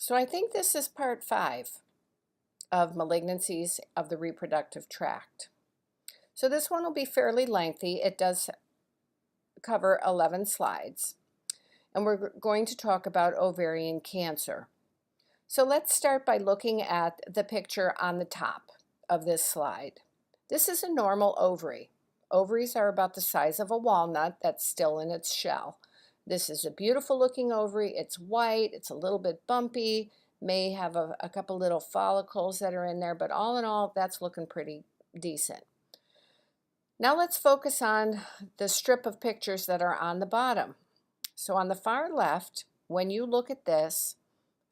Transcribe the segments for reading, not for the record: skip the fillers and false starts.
So I think this is part 5 of malignancies of the reproductive tract. So this one will be fairly lengthy. It does cover 11 slides. And we're going to talk about ovarian cancer. So let's start by looking at the picture on the top of this slide. This is a normal ovary. Ovaries are about the size of a walnut that's still in its shell. This is a beautiful looking ovary. It's white, it's a little bit bumpy, may have a couple little follicles that are in there, but all in all, that's looking pretty decent. Now let's focus on the strip of pictures that are on the bottom. So on the far left, when you look at this,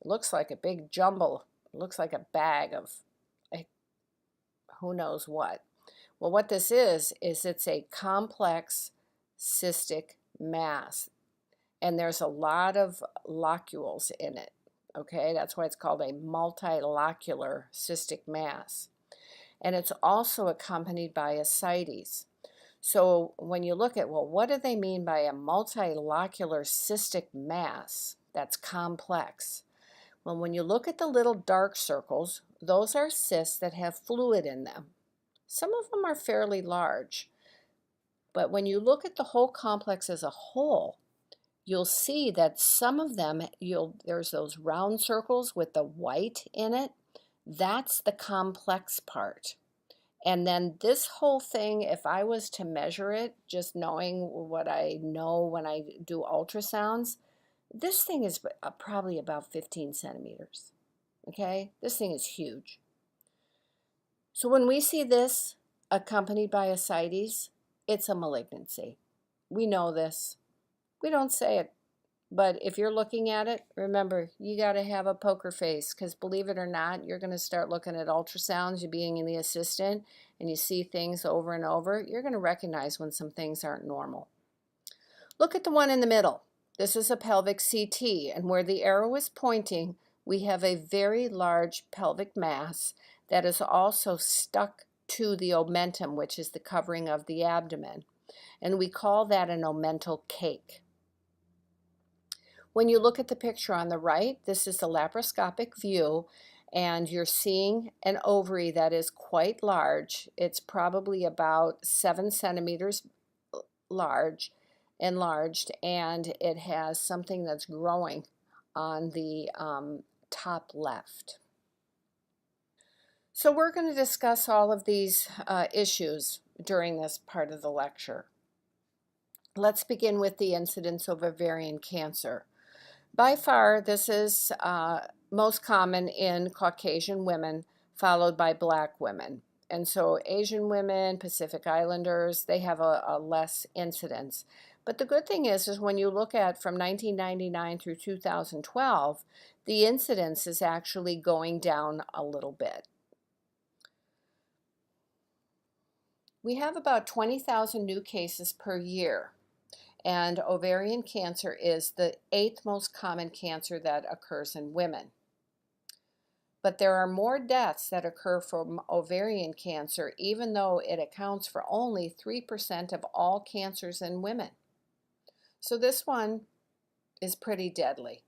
it looks like a big jumble. It looks like a bag of who knows what. Well, what this is it's a complex cystic mass. And there's a lot of locules in it. Okay, that's why it's called a multilocular cystic mass. And it's also accompanied by ascites. So when you look at, well, what do they mean by a multilocular cystic mass that's complex? Well, when you look at the little dark circles, those are cysts that have fluid in them. Some of them are fairly large. But when you look at the whole complex as a whole, you'll see that some of them, there's those round circles with the white in it. That's the complex part. And then this whole thing, if I was to measure it, just knowing what I know when I do ultrasounds, this thing is probably about 15 centimeters. Okay? This thing is huge. So when we see this accompanied by ascites, it's a malignancy. We know this. We don't say it, but if you're looking at it, remember, you got to have a poker face, because believe it or not, you're going to start looking at ultrasounds, you being the assistant, and you see things over and over. You're going to recognize when some things aren't normal. Look at the one in the middle. This is a pelvic CT, and where the arrow is pointing, we have a very large pelvic mass that is also stuck to the omentum, which is the covering of the abdomen, and we call that an omental cake. When you look at the picture on the right, this is the laparoscopic view, and you're seeing an ovary that is quite large. It's probably about 7 centimeters enlarged, and it has something that's growing on the top left. So we're going to discuss all of these issues during this part of the lecture. Let's begin with the incidence of ovarian cancer. By far, this is most common in Caucasian women, followed by Black women. And so Asian women, Pacific Islanders, they have a less incidence. But the good thing is when you look at from 1999 through 2012, the incidence is actually going down a little bit. We have about 20,000 new cases per year. And ovarian cancer is the 8th most common cancer that occurs in women. But there are more deaths that occur from ovarian cancer, even though it accounts for only 3% of all cancers in women. So this one is pretty deadly.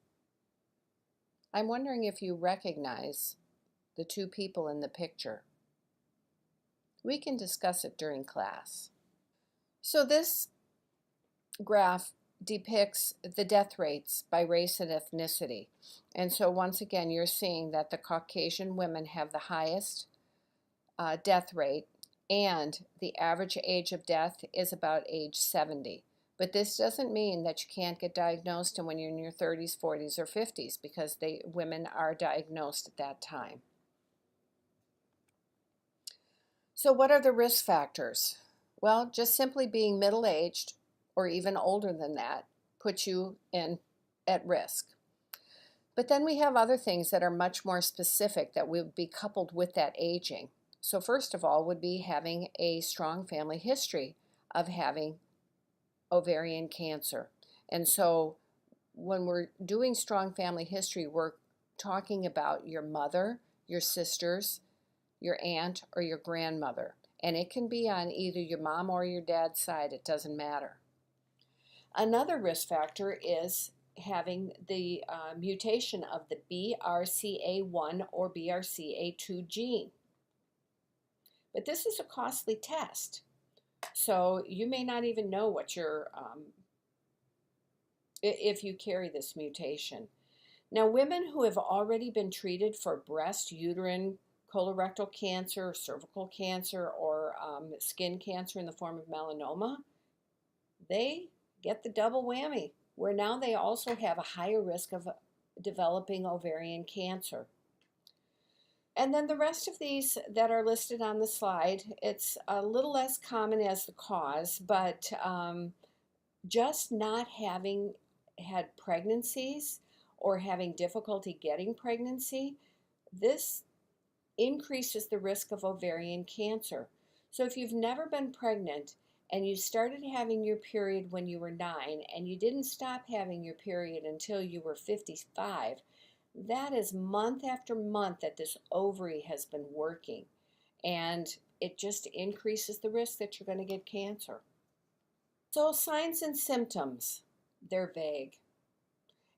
I'm wondering if you recognize the two people in the picture. We can discuss it during class. So this graph depicts the death rates by race and ethnicity. And so once again, you're seeing that the Caucasian women have the highest death rate, and the average age of death is about age 70. But this doesn't mean that you can't get diagnosed when you're in your 30s, 40s, or 50s, because women are diagnosed at that time. So what are the risk factors? Well, just simply being middle-aged or even older than that puts you at risk. But then we have other things that are much more specific that would be coupled with that aging. So first of all would be having a strong family history of having ovarian cancer. And so when we're doing strong family history, we're talking about your mother, your sisters, your aunt, or your grandmother. And it can be on either your mom or your dad's side, it doesn't matter. Another risk factor is having the mutation of the BRCA1 or BRCA2 gene. But this is a costly test. So you may not even know what your, if you carry this mutation. Now, women who have already been treated for breast, uterine, colorectal cancer, cervical cancer, or skin cancer in the form of melanoma, they get the double whammy, where now they also have a higher risk of developing ovarian cancer. And then the rest of these that are listed on the slide, it's a little less common as the cause, but just not having had pregnancies or having difficulty getting pregnancy, this increases the risk of ovarian cancer. So if you've never been pregnant and you started having your period when you were 9 and you didn't stop having your period until you were 55, that is month after month that this ovary has been working, and it just increases the risk that you're going to get cancer. So signs and symptoms, they're vague,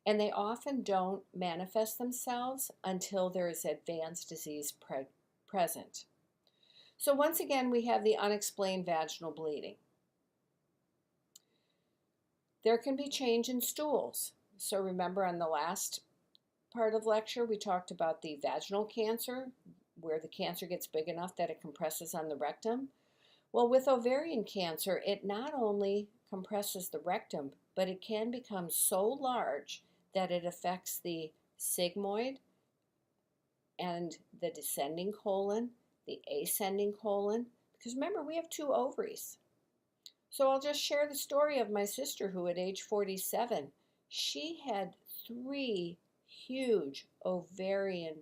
and they often don't manifest themselves until there is advanced disease present. So once again, we have the unexplained vaginal bleeding. There can be change in stools. So remember on the last part of lecture, we talked about the vaginal cancer, where the cancer gets big enough that it compresses on the rectum. Well, with ovarian cancer, it not only compresses the rectum, but it can become so large that it affects the sigmoid and the descending colon, the ascending colon, because remember, we have 2 ovaries. So I'll just share the story of my sister who at age 47, she had 3 huge ovarian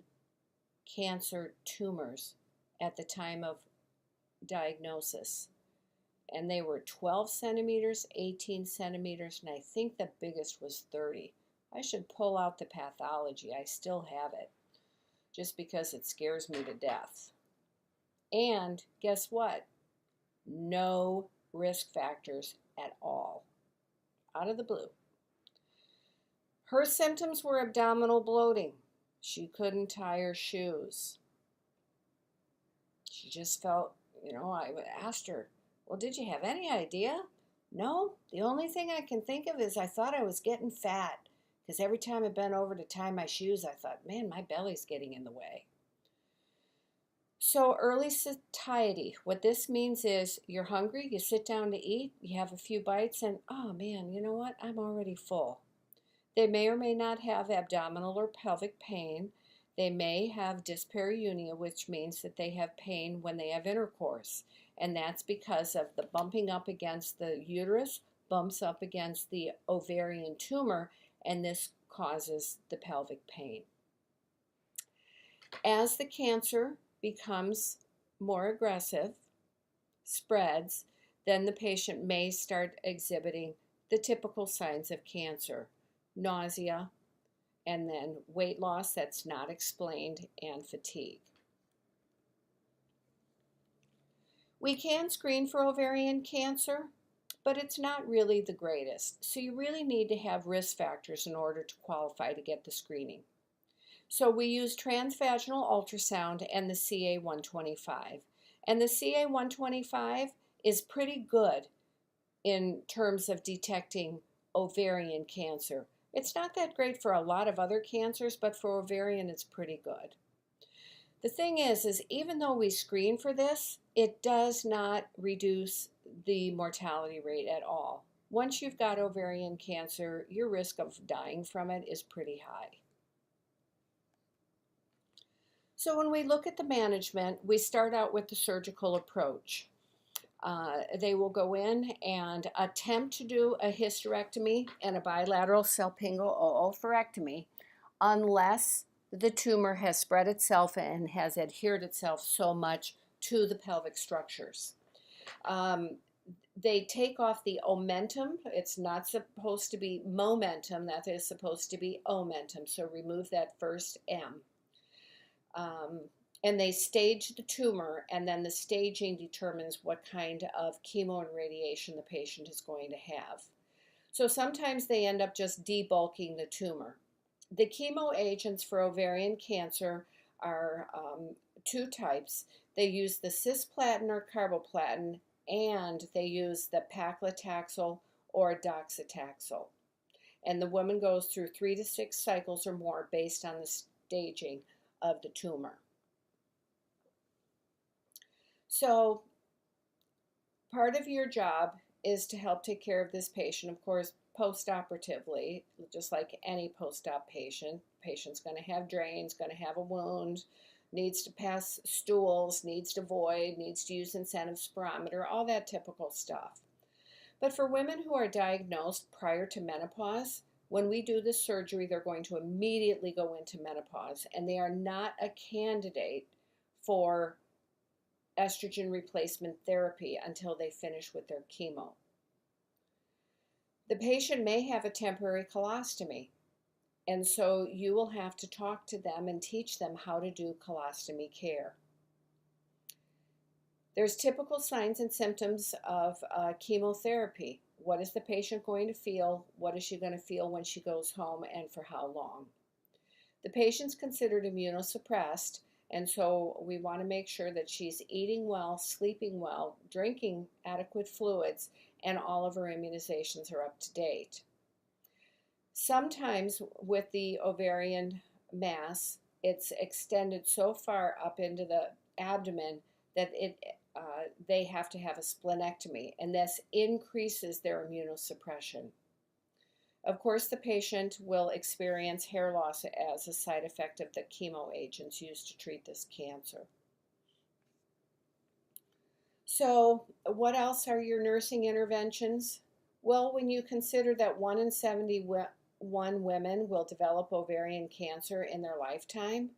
cancer tumors at the time of diagnosis. And they were 12 centimeters, 18 centimeters, and I think the biggest was 30. I should pull out the pathology. I still have it, just because it scares me to death. And guess what? No risk factors at all, out of the blue. Her symptoms were abdominal bloating. She couldn't tie her shoes. She just felt, I asked her, well, did you have any idea? No, the only thing I can think of is I thought I was getting fat, because every time I bent over to tie my shoes, I thought, man, my belly's getting in the way. So early satiety, what this means is you're hungry, you sit down to eat, you have a few bites, and oh man, you know what? I'm already full. They may or may not have abdominal or pelvic pain. They may have dyspareunia, which means that they have pain when they have intercourse. And that's because of the bumping up against the uterus, bumps up against the ovarian tumor, and this causes the pelvic pain. As the cancer becomes more aggressive, spreads, then the patient may start exhibiting the typical signs of cancer: nausea, and then weight loss that's not explained, and fatigue. We can screen for ovarian cancer, but it's not really the greatest. So you really need to have risk factors in order to qualify to get the screening. So we use transvaginal ultrasound and the CA-125. And the CA-125 is pretty good in terms of detecting ovarian cancer. It's not that great for a lot of other cancers, but for ovarian it's pretty good. The thing is even though we screen for this, it does not reduce the mortality rate at all. Once you've got ovarian cancer, your risk of dying from it is pretty high. So when we look at the management, we start out with the surgical approach. They will go in and attempt to do a hysterectomy and a bilateral salpingo oophorectomy unless the tumor has spread itself and has adhered itself so much to the pelvic structures. They take off the omentum. It's not supposed to be momentum. That is supposed to be omentum. So remove that first M. And they stage the tumor, and then the staging determines what kind of chemo and radiation the patient is going to have. So sometimes they end up just debulking the tumor. The chemo agents for ovarian cancer are two types. They use the cisplatin or carboplatin, and they use the paclitaxel or docetaxel. And the woman goes through 3 to 6 cycles or more based on the staging of the tumor. So part of your job is to help take care of this patient, of course, post-operatively, just like any post-op patient. Patient's going to have drains, going to have a wound, needs to pass stools, needs to void, needs to use incentive spirometer, all that typical stuff. But for women who are diagnosed prior to menopause, when we do the surgery, they're going to immediately go into menopause, and they are not a candidate for estrogen replacement therapy until they finish with their chemo. The patient may have a temporary colostomy, and so you will have to talk to them and teach them how to do colostomy care. There's typical signs and symptoms of chemotherapy. What is the patient going to feel? What is she going to feel when she goes home, and for how long? The patient's considered immunosuppressed, and so we want to make sure that she's eating well, sleeping well, drinking adequate fluids, and all of her immunizations are up to date. Sometimes with the ovarian mass, it's extended so far up into the abdomen that they have to have a splenectomy, and this increases their immunosuppression. Of course, the patient will experience hair loss as a side effect of the chemo agents used to treat this cancer. So, what else are your nursing interventions? Well, when you consider that 1 in 71 women will develop ovarian cancer in their lifetime,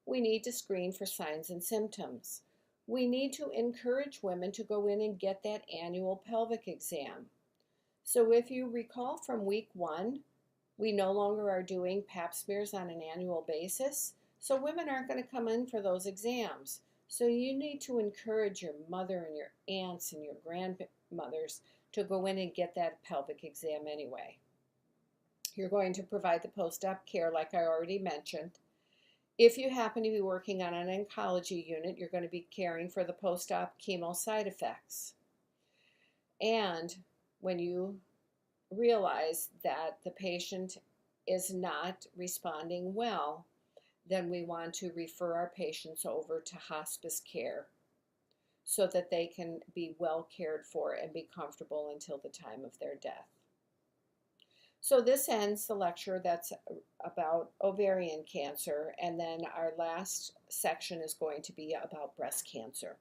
we need to screen for signs and symptoms. We need to encourage women to go in and get that annual pelvic exam. So if you recall from week 1, we no longer are doing pap smears on an annual basis, so women aren't going to come in for those exams. So you need to encourage your mother and your aunts and your grandmothers to go in and get that pelvic exam anyway. You're going to provide the post-op care like I already mentioned. If you happen to be working on an oncology unit, you're going to be caring for the post-op chemo side effects. And when you realize that the patient is not responding well, then we want to refer our patients over to hospice care so that they can be well cared for and be comfortable until the time of their death. So this ends the lecture that's about ovarian cancer, and then our last section is going to be about breast cancer.